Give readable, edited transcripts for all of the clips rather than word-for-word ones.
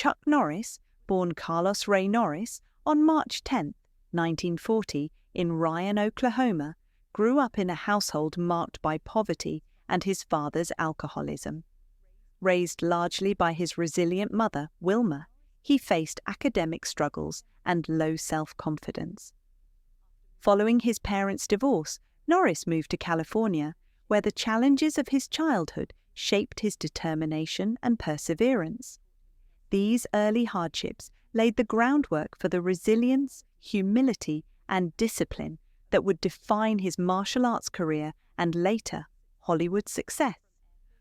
Chuck Norris, born Carlos Ray Norris on March 10, 1940, in Ryan, Oklahoma, grew up in a household marked by poverty and his father's alcoholism. Raised largely by his resilient mother, Wilma, he faced academic struggles and low self-confidence. Following his parents' divorce, Norris moved to California, where the challenges of his childhood shaped his determination and perseverance. These early hardships laid the groundwork for the resilience, humility, and discipline that would define his martial arts career and later Hollywood success.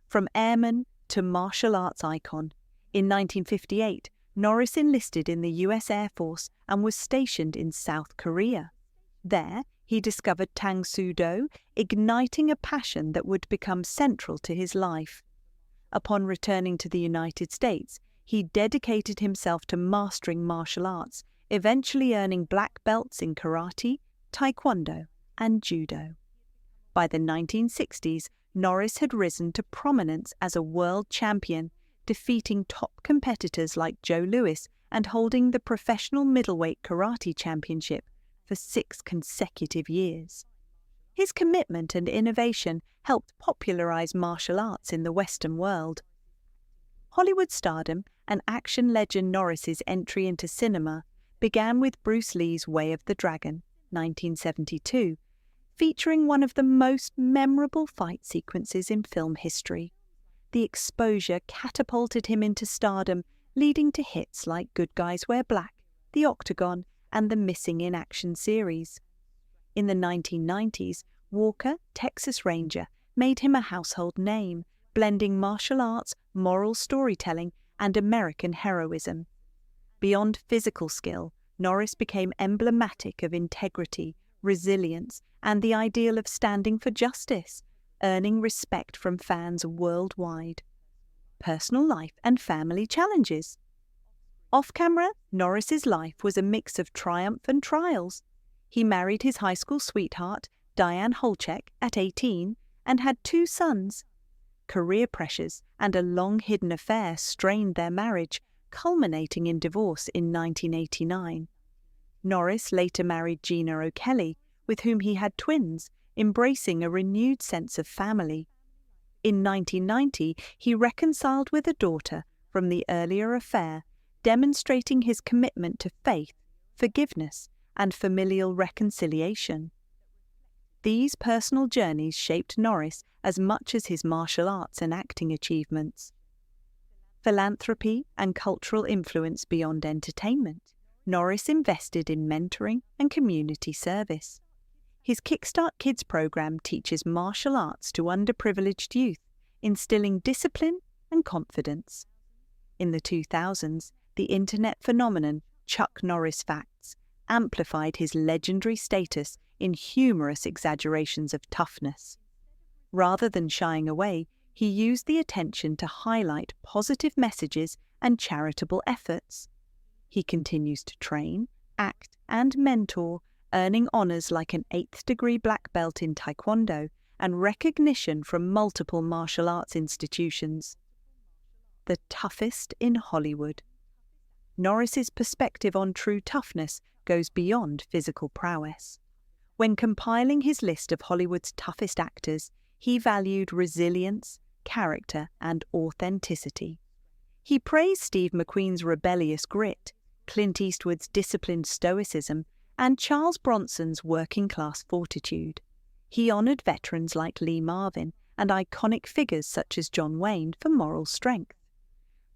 From airman to martial arts icon, in 1958, Norris enlisted in the U.S. Air Force and was stationed in South Korea. There, he discovered Tang Soo Do, igniting a passion that would become central to his life. Upon returning to the United States, he dedicated himself to mastering martial arts, eventually earning black belts in karate, taekwondo, and judo. By the 1960s, Norris had risen to prominence as a world champion, defeating top competitors like Joe Louis and holding the professional middleweight karate championship for 6 consecutive years. His commitment and innovation helped popularize martial arts in the Western world. Hollywood stardom and action legend Norris's entry into cinema began with Bruce Lee's Way of the Dragon, 1972, featuring one of the most memorable fight sequences in film history. The exposure catapulted him into stardom, leading to hits like Good Guys Wear Black, The Octagon, and the Missing in Action series. In the 1990s, Walker, Texas Ranger, made him a household name, blending martial arts, moral storytelling, and American heroism. Beyond physical skill, Norris became emblematic of integrity, resilience, and the ideal of standing for justice, earning respect from fans worldwide. Personal life and family challenges. Off-camera, Norris's life was a mix of triumph and trials. He married his high school sweetheart, Diane Holchek, at 18 and had 2 sons. Career pressures and a long-hidden affair strained their marriage, culminating in divorce in 1989. Norris later married Gina O'Kelly, with whom he had twins, embracing a renewed sense of family. In 1990, he reconciled with a daughter from the earlier affair, demonstrating his commitment to faith, forgiveness, and familial reconciliation. These personal journeys shaped Norris as much as his martial arts and acting achievements. Philanthropy and cultural influence beyond entertainment. Norris invested in mentoring and community service. His Kickstart Kids program teaches martial arts to underprivileged youth, instilling discipline and confidence. In the 2000s, the internet phenomenon Chuck Norris Facts amplified his legendary status in humorous exaggerations of toughness. Rather than shying away, he used the attention to highlight positive messages and charitable efforts. He continues to train, act, and mentor, earning honors like an 8th-degree black belt in Taekwondo and recognition from multiple martial arts institutions. The toughest in Hollywood. Norris's perspective on true toughness goes beyond physical prowess. When compiling his list of Hollywood's toughest actors, he valued resilience, character, and authenticity. He praised Steve McQueen's rebellious grit, Clint Eastwood's disciplined stoicism, and Charles Bronson's working-class fortitude. He honored veterans like Lee Marvin and iconic figures such as John Wayne for moral strength.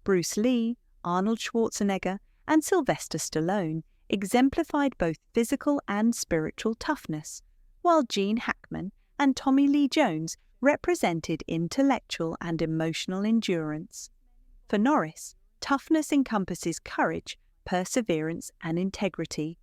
Bruce Lee, Arnold Schwarzenegger, and Sylvester Stallone exemplified both physical and spiritual toughness, while Gene Hackman and Tommy Lee Jones represented intellectual and emotional endurance. For Norris, toughness encompasses courage, perseverance, and integrity,